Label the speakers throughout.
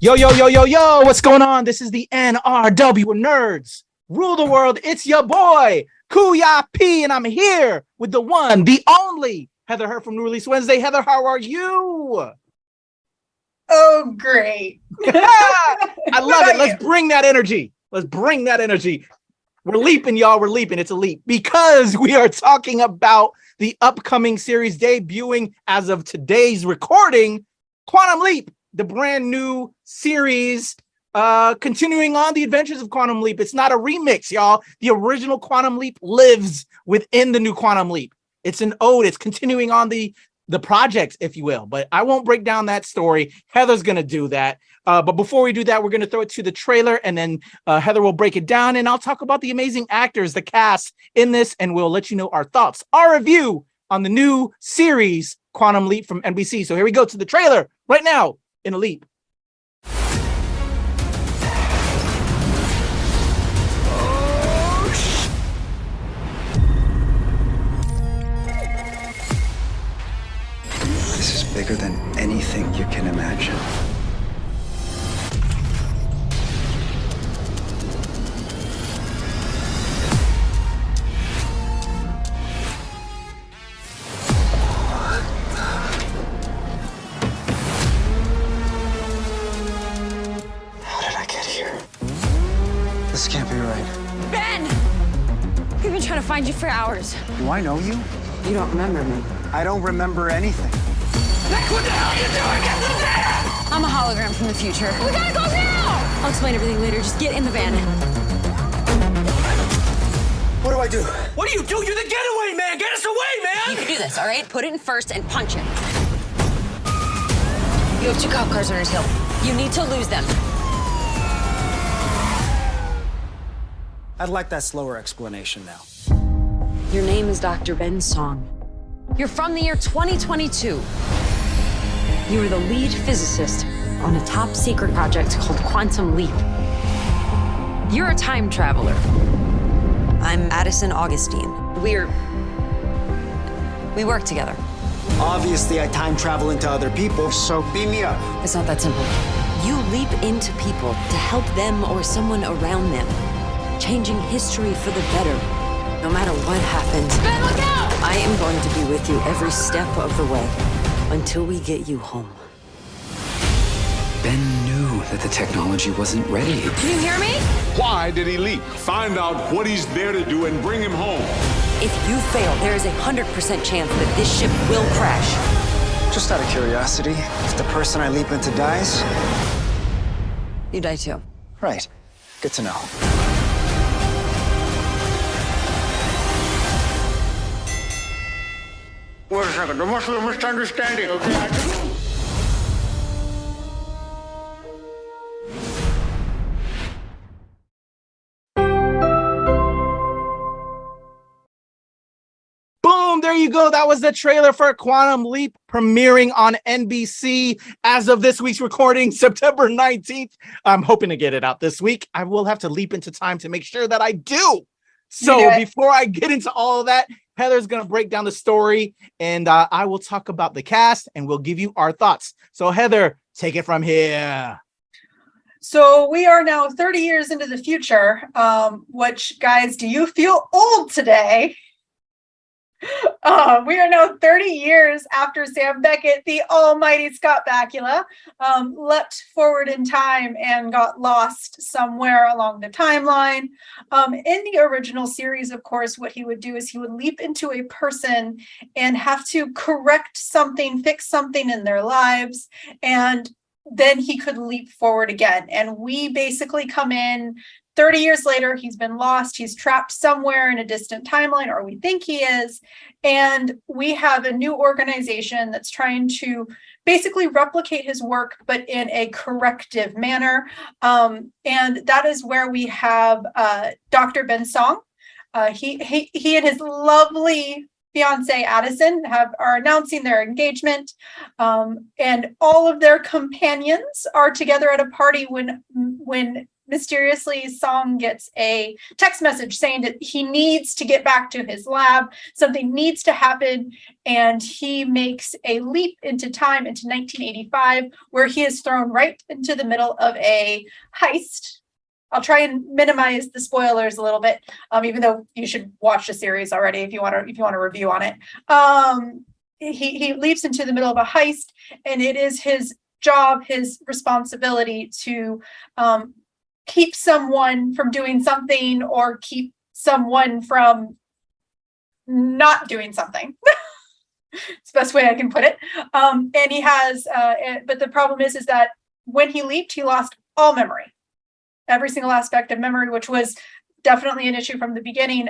Speaker 1: Yo, yo, yo, yo, yo, what's going on? This is the NRW Nerds. Rule the world. It's your boy, Kuya P, and I'm here with the one, the only, Heather Hurt from New Release Wednesday. Heather, how are you?
Speaker 2: Oh, great.
Speaker 1: I love it. Let's bring that energy. Let's bring that energy. We're leaping, y'all. We're leaping. It's a leap because we are talking about the upcoming series debuting as of today's recording, Quantum Leap. The brand new series continuing on the adventures of Quantum Leap. It's not a remix, y'all. The original Quantum Leap lives within the new Quantum Leap. It's an ode. It's continuing on the projects, if you will. But I won't break down that story. Heather's going to do that. But before we do that, we're going to throw it to the trailer, and then Heather will break it down, and I'll talk about the amazing actors, the cast in this, and we'll let you know our thoughts, our review on the new series, Quantum Leap from NBC. So here we go to the trailer right now. In a leap.
Speaker 3: This is bigger than anything you can imagine. This can't be right.
Speaker 4: Ben! We've been trying to find you for hours.
Speaker 3: Do I know you?
Speaker 4: You don't remember me.
Speaker 3: I don't remember anything.
Speaker 4: Nick, what the hell are you doing? Get in there! I'm a hologram from the future. We gotta go now! I'll explain everything later. Just get in the van.
Speaker 3: What do I do?
Speaker 5: What do? You're the getaway man! Get us away, man!
Speaker 4: You can do this, all right? Put it in first and punch it. You have 2 cop cars on his hill. You need to lose them.
Speaker 5: I'd like that slower explanation now.
Speaker 4: Your name is Dr. Ben Song. You're from the year 2022. You are the lead physicist on a top secret project called Quantum Leap. You're a time traveler. I'm Addison Augustine. We work together.
Speaker 5: Obviously, I time travel into other people, so beam me up.
Speaker 4: It's not that simple. You leap into people to help them or someone around them, changing history for the better, no matter what happens. Ben, look out! I am going to be with you every step of the way until we get you home.
Speaker 3: Ben knew that the technology wasn't ready.
Speaker 4: Can you hear me?
Speaker 6: Why did he leap? Find out what he's there to do and bring him home.
Speaker 4: If you fail, there is a 100% chance that this ship will crash.
Speaker 3: Just out of curiosity, if the person I leap into dies?
Speaker 4: You die too.
Speaker 3: Right. Good to know.
Speaker 6: Wait a second, there must be a misunderstanding, okay?
Speaker 1: Boom, there you go. That was the trailer for Quantum Leap premiering on NBC as of this week's recording, September 19th. I'm hoping to get it out this week. I will have to leap into time to make sure that I do. So before I get into all of that, Heather's going to break down the story, and I will talk about the cast, and we'll give you our thoughts. So Heather, take it from here.
Speaker 2: So we are now 30 years into the future, which, guys, do you feel old today? We are now 30 years after Sam Beckett, the almighty Scott Bakula, leapt forward in time and got lost somewhere along the timeline. In the original series, of course, what he would do is he would leap into a person and have to correct something, fix something in their lives, and then he could leap forward again. And we basically come in 30 years later, he's been lost. He's trapped somewhere in a distant timeline, or we think he is. And we have a new organization that's trying to basically replicate his work, but in a corrective manner. And that is where we have Dr. Ben Song. He and his lovely fiance Addison are announcing their engagement, and all of their companions are together at a party when mysteriously, Song gets a text message saying that he needs to get back to his lab. Something needs to happen. And he makes a leap into time into 1985, where he is thrown right into the middle of a heist. I'll try and minimize the spoilers a little bit, even though you should watch the series already if you want to review on it. He leaps into the middle of a heist, and it is his job, his responsibility to keep someone from doing something or keep someone from not doing something. It's the best way I can put it. And he has, but the problem is that when he leaped, he lost all memory, every single aspect of memory, which was definitely an issue from the beginning.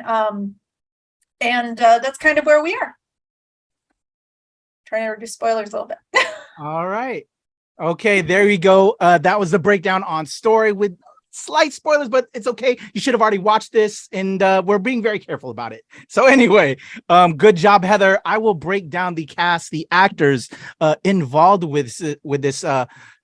Speaker 2: And that's kind of where we are. Trying to reduce spoilers a little bit.
Speaker 1: All right. Okay, there you go. That was the breakdown on story with slight spoilers, but it's okay. You should have already watched this, and we're being very careful about it. So anyway, good job, Heather. I will break down the cast, the actors involved with this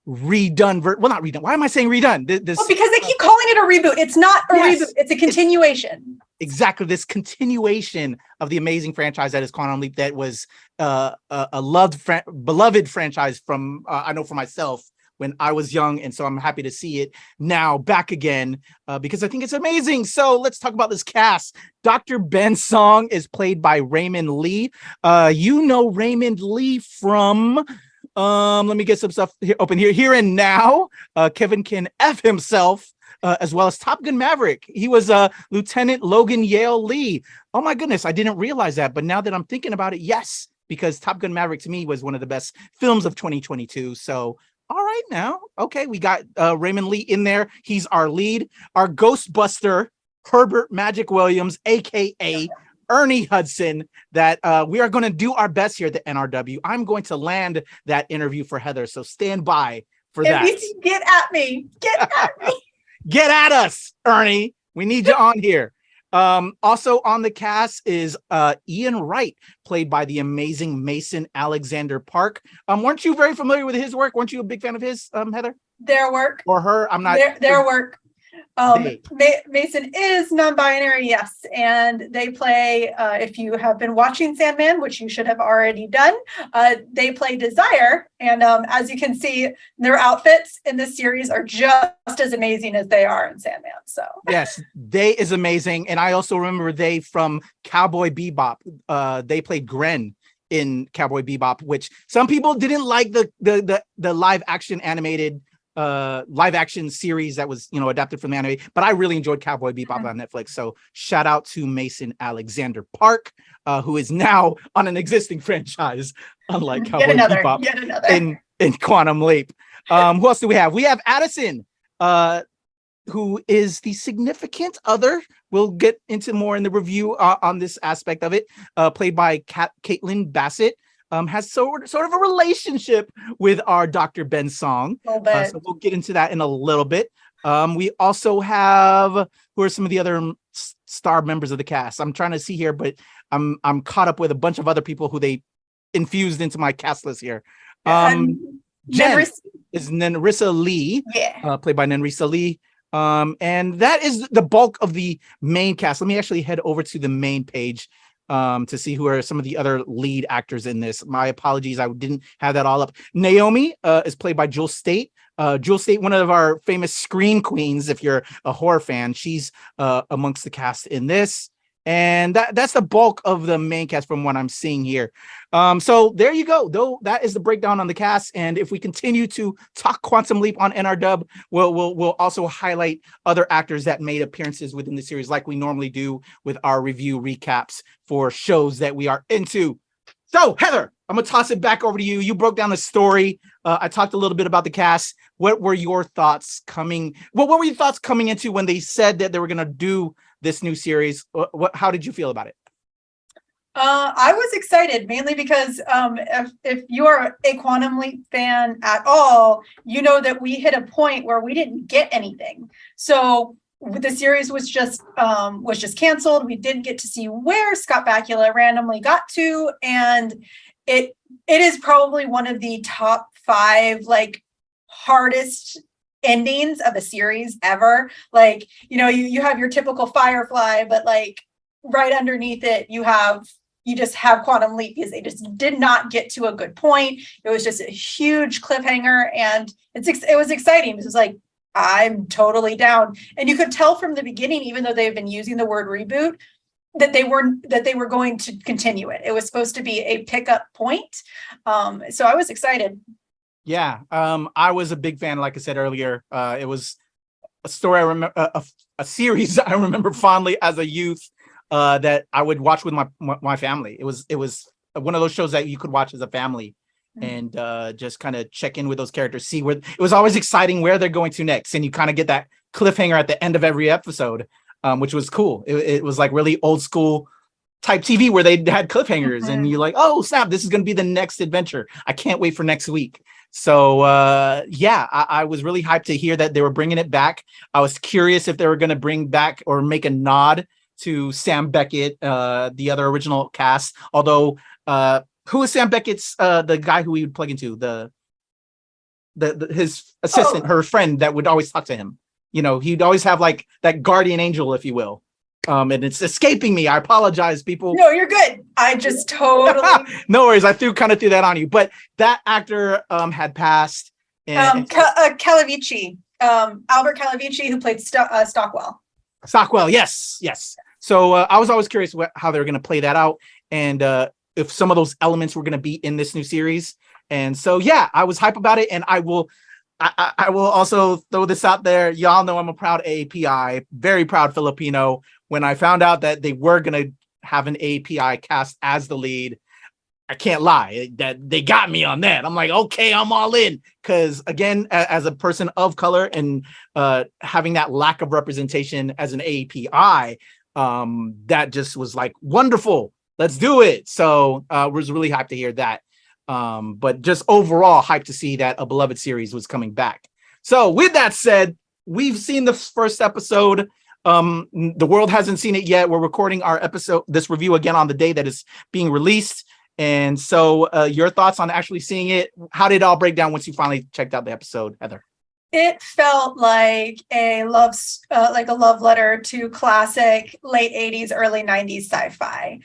Speaker 1: redone. Well, not redone. Why am I saying redone? This
Speaker 2: well, because they keep calling it a reboot. It's not a reboot. It's a continuation.
Speaker 1: Exactly, this continuation of the amazing franchise that is Quantum Leap, that was a beloved franchise from I know for myself when I was young, and so I'm happy to see it now back again because I think it's amazing. So let's talk about this cast. Dr. Ben Song is played by Raymond Lee. You know Raymond Lee from let me get some stuff open here. Here and Now, Kevin Can F Himself. As well as Top Gun Maverick. He was Lieutenant Logan Yale Lee. Oh my goodness, I didn't realize that. But now that I'm thinking about it, yes, because Top Gun Maverick to me was one of the best films of 2022. So, all right now. Okay, we got Raymond Lee in there. He's our lead. Our Ghostbuster, Herbert Magic Williams, a.k.a. Ernie Hudson, that we are going to do our best here at the NRW. I'm going to land that interview for Heather, so stand by for that.
Speaker 2: NBC, get at me. Get at me.
Speaker 1: Get at us, Ernie. We need you on here. Also on the cast is Ian Wright, played by the amazing Mason Alexander Park. Weren't you very familiar with his work? Weren't you a big fan of his, Heather?
Speaker 2: Their work.
Speaker 1: Or her? I'm not.
Speaker 2: Their work. Mason is non-binary, yes, and they play, if you have been watching Sandman, which you should have already done, they play Desire, and as you can see, their outfits in this series are just as amazing as they are in Sandman. So
Speaker 1: yes, they is amazing, and I also remember they from Cowboy Bebop. They played Gren in Cowboy Bebop, which some people didn't like the live action animated live action series that was, adapted from the anime, but I really enjoyed Cowboy Bebop on Netflix. So shout out to Mason Alexander Park, who is now on an existing franchise, unlike Cowboy Bebop in Quantum Leap. Who else do we have? We have Addison, who is the significant other. We'll get into more in the review on this aspect of it, played by Caitlin Bassett. Has sort of a relationship with our Dr. Ben Song. So we'll get into that in a little bit. We also have, who are some of the other star members of the cast? I'm trying to see here, but I'm caught up with a bunch of other people who they infused into my cast list here. Jen is Nenrisa Lee, played by Nenrisa Lee. And that is the bulk of the main cast. Let me actually head over to the main page to see who are some of the other lead actors in this. My apologies, I didn't have that all up. Naomi is played by Jewel State. Jewel State, one of our famous scream queens, if you're a horror fan. She's amongst the cast in this. And that's the bulk of the main cast from what I'm seeing here. So there you go. Though that is the breakdown on the cast. And if we continue to talk Quantum Leap on NRW, we'll also highlight other actors that made appearances within the series, like we normally do with our review recaps for shows that we are into. So Heather, I'm gonna toss it back over to you. You broke down the story. I talked a little bit about the cast. What were your thoughts coming? What were your thoughts coming into when they said that they were gonna do this new series? How did you feel about it?
Speaker 2: I was excited mainly because if you are a Quantum Leap fan at all, you know that we hit a point where we didn't get anything. So the series was just canceled. We didn't get to see where Scott Bakula randomly got to, and it is probably one of the top 5 hardest endings of a series ever. Like, you have your typical Firefly, but like right underneath it, you just have Quantum Leap, because they just did not get to a good point. It was just a huge cliffhanger, and it was exciting. It was like, I'm totally down. And you could tell from the beginning, even though they've been using the word reboot, that they were going to continue it. It was supposed to be a pickup point. So I was excited.
Speaker 1: Yeah. I was a big fan, like I said earlier. It was a story I remember, a series I remember fondly as a youth, that I would watch with my family. It was one of those shows that you could watch as a family, and just kind of check in with those characters, see where it was always exciting where they're going to next, and you kind of get that cliffhanger at the end of every episode, which was cool. It was like really old school type TV where they had cliffhangers, and you're like, oh snap, this is going to be the next adventure. I can't wait for next week. So I was really hyped to hear that they were bringing it back. I was curious if they were going to bring back or make a nod to Sam Beckett, the other original cast. Although, who is Sam Beckett's the guy who we would plug into, his assistant, her friend that would always talk to him. He'd always have like that guardian angel, if you will. And it's escaping me. I apologize, people.
Speaker 2: No, you're good. I just totally
Speaker 1: no worries. I threw that on you, but that actor had passed. And
Speaker 2: Calavici, Albert Calavici, who played Stockwell.
Speaker 1: Stockwell, yes. So I was always curious how they were going to play that out, and if some of those elements were going to be in this new series. And so, yeah, I was hype about it, and I will also throw this out there. Y'all know I'm a proud AAPI, very proud Filipino. When I found out that they were going to have an AAPI cast as the lead, I can't lie, that they got me on that. I'm like, okay, I'm all in. Because again, as a person of color, and having that lack of representation as an AAPI, that just was like, wonderful, let's do it. So was really hyped to hear that. But just overall hyped to see that a beloved series was coming back. So with that said, we've seen the first episode. The world hasn't seen it yet. We're recording this review again on the day that is being released. And so your thoughts on actually seeing it? How did it all break down once you finally checked out the episode, Heather?
Speaker 2: It felt like a love letter to classic late 80s, early 90s sci-fi.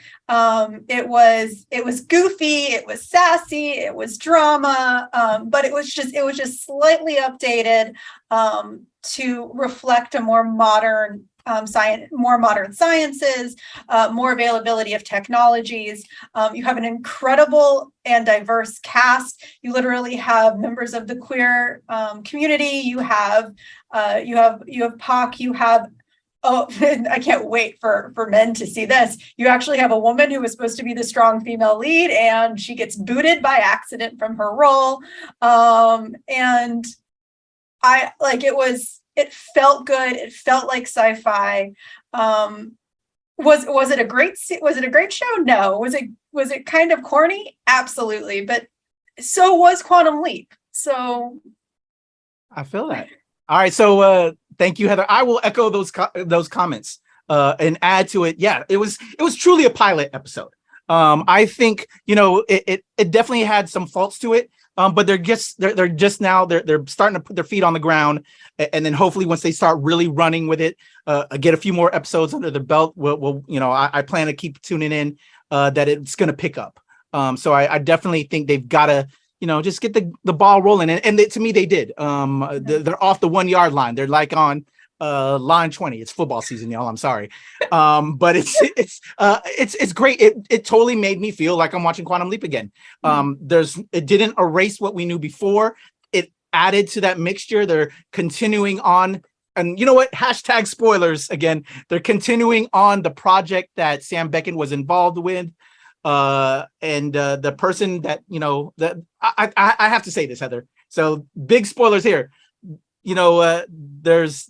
Speaker 2: It was goofy, it was sassy, it was drama, but it was just slightly updated to reflect a more modern sciences, more availability of technologies. You have an incredible and diverse cast. You literally have members of the queer community. You have POC. You have I can't wait for men to see this. You actually have a woman who was supposed to be the strong female lead, and she gets booted by accident from her role. And it felt good. It felt like sci-fi. Was it a great show? No. Was it kind of corny? Absolutely. But so was Quantum Leap. So
Speaker 1: I feel that. All right. So thank you, Heather. I will echo those comments and add to it. Yeah, it was truly a pilot episode. I think, it definitely had some faults to it. But they're starting to put their feet on the ground, and then hopefully once they start really running with it, get a few more episodes under the belt. I plan to keep tuning in, that it's going to pick up. So I definitely think they've got to, just get the ball rolling, and to me they did. They're off the 1 yard line. They're like on line 20. It's football season, y'all. I'm sorry. But it's great. It totally made me feel like I'm watching Quantum Leap again. It didn't erase what we knew before. It added to that mixture. They're continuing on, and you know what? # spoilers again. They're continuing on the project that Sam Beckett was involved with. And the person that, that I have to say this, Heather. So big spoilers here. There's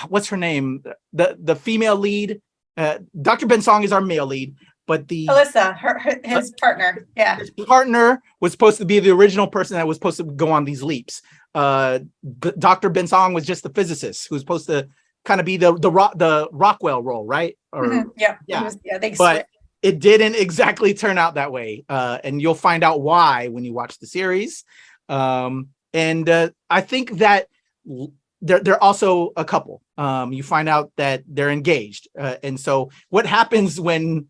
Speaker 1: what's her name? The female lead. Dr. Ben Song is our male lead, but
Speaker 2: Alyssa, his partner. Yeah.
Speaker 1: His partner was supposed to be the original person that was supposed to go on these leaps. Dr. Ben Song was just the physicist who was supposed to kind of be the Rockwell role, right?
Speaker 2: Yeah.
Speaker 1: But it didn't exactly turn out that way. And you'll find out why when you watch the series. And I think that they're also a couple. You find out that they're engaged, and so what happens when,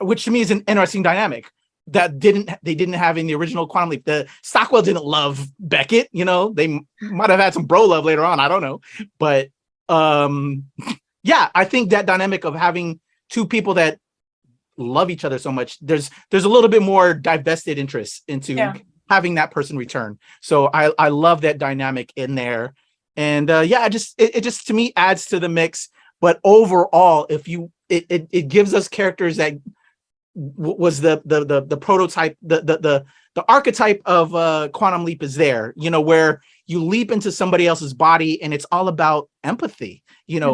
Speaker 1: which to me is an interesting dynamic that they didn't have in the original Quantum Leap. The Stockwell didn't love Beckett, they might have had some bro love later on, I don't know, but yeah, I think that dynamic of having two people that love each other so much, there's a little bit more divested interest into having that person return. So I love that dynamic in there. And it just to me adds to the mix. But overall, it gives us characters that was the prototype, the archetype of Quantum Leap is there, where you leap into somebody else's body and it's all about empathy.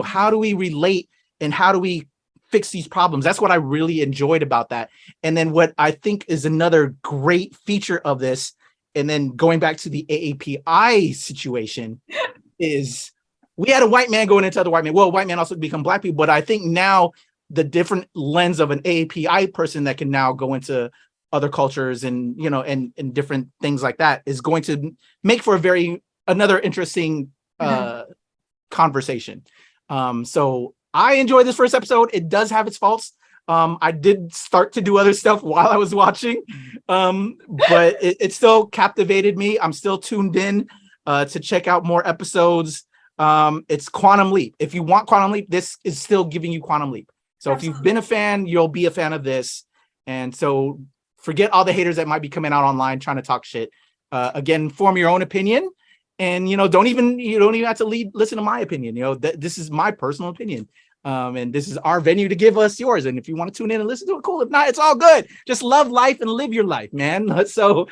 Speaker 1: How do we relate and how do we fix these problems? That's what I really enjoyed about that. And then what I think is another great feature of this, and then going back to the AAPI situation, is we had a white man going into other white men. Well, white men also become black people, but I think now the different lens of an AAPI person that can now go into other cultures and, and different things like that is going to make for another interesting conversation. So I enjoyed this first episode. It does have its faults. I did start to do other stuff while I was watching, but it still captivated me. I'm still tuned in to check out more episodes. It's Quantum Leap. If you want Quantum Leap, this is still giving you Quantum Leap. So Absolutely. If you've been a fan, you'll be a fan of this. And so forget all the haters that might be coming out online trying to talk shit. Again, form your own opinion. And, you don't even have to listen to my opinion. This is my personal opinion. And this is our venue to give us yours. And if you want to tune in and listen to it, cool. If not, it's all good. Just love life and live your life, man. So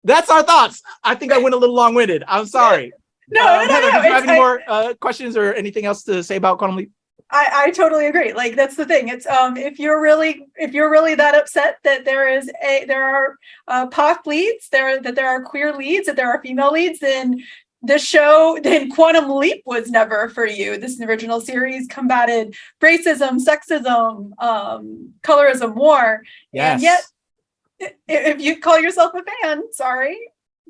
Speaker 1: that's our thoughts. I think I went a little long-winded. I'm sorry.
Speaker 2: No.
Speaker 1: Heather, did you have any more questions or anything else to say about Quantum Leap?
Speaker 2: I totally agree. Like, that's the thing. It's if you're really that upset that there are POC leads, that there are queer leads, that there are female leads, then Quantum Leap was never for you. This original series combated racism, sexism, colorism, war.
Speaker 1: Yes.
Speaker 2: And yet, if you call yourself a fan, sorry,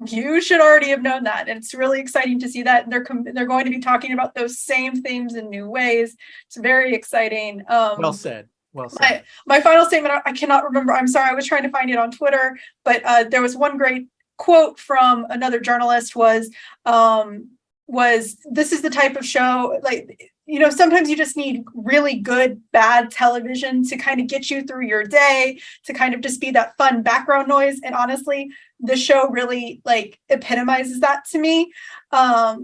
Speaker 2: you should already have known that. And it's really exciting to see that they're going to be talking about those same themes in new ways. It's very exciting.
Speaker 1: Well said.
Speaker 2: My final statement, I cannot remember. I'm sorry. I was trying to find it on Twitter, but there was one great quote from another journalist was this is the type of show, like, sometimes you just need really good, bad television to kind of get you through your day, to kind of just be that fun background noise. And honestly, the show really epitomizes that to me. I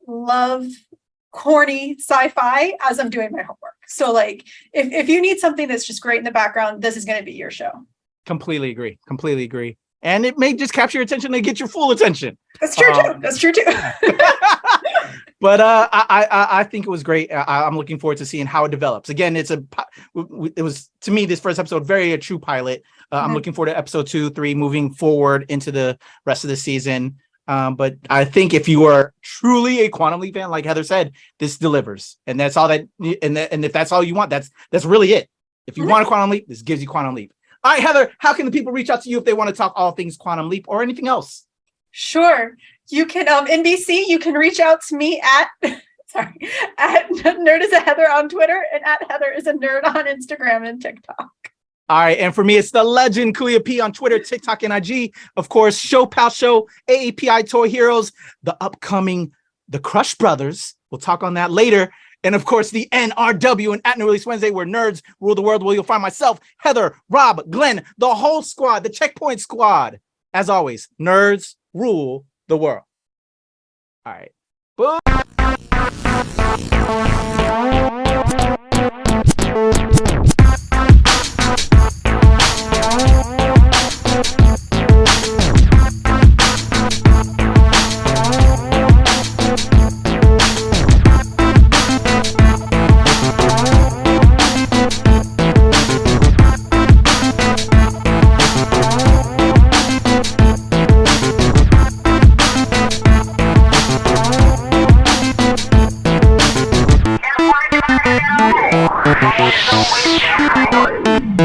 Speaker 2: love corny sci-fi as I'm doing my homework. So if you need something that's just great in the background, this is going to be your show.
Speaker 1: Completely agree. And it may just capture your attention and get your full attention.
Speaker 2: That's true too.
Speaker 1: But I think it was great. I'm looking forward to seeing how it develops. Again, it was, to me, this first episode, very a true pilot. I'm looking forward to episode 2, 3, moving forward into the rest of the season. But I think if you are truly a Quantum Leap fan, like Heather said, this delivers. And that's all that, and if that's all you want, that's really it. If you want a Quantum Leap, this gives you Quantum Leap. All right, Heather, how can the people reach out to you if they want to talk all things Quantum Leap or anything else?
Speaker 2: Sure. You can, NBC, you can reach out to me at Nerd is a Heather on Twitter and at Heather is a Nerd on Instagram and TikTok.
Speaker 1: All right, and for me, it's the legend Kuya P on Twitter, TikTok, and IG. Of course, Show Pal Show, AAPI Toy Heroes, the upcoming The Crush Brothers. We'll talk on that later. And of course, the NRW and At New Release Wednesday, where nerds rule the world, where you'll find myself, Heather, Rob, Glenn, the whole squad, the Checkpoint Squad. As always, nerds rule the world. All right. Boom.
Speaker 7: S01E01.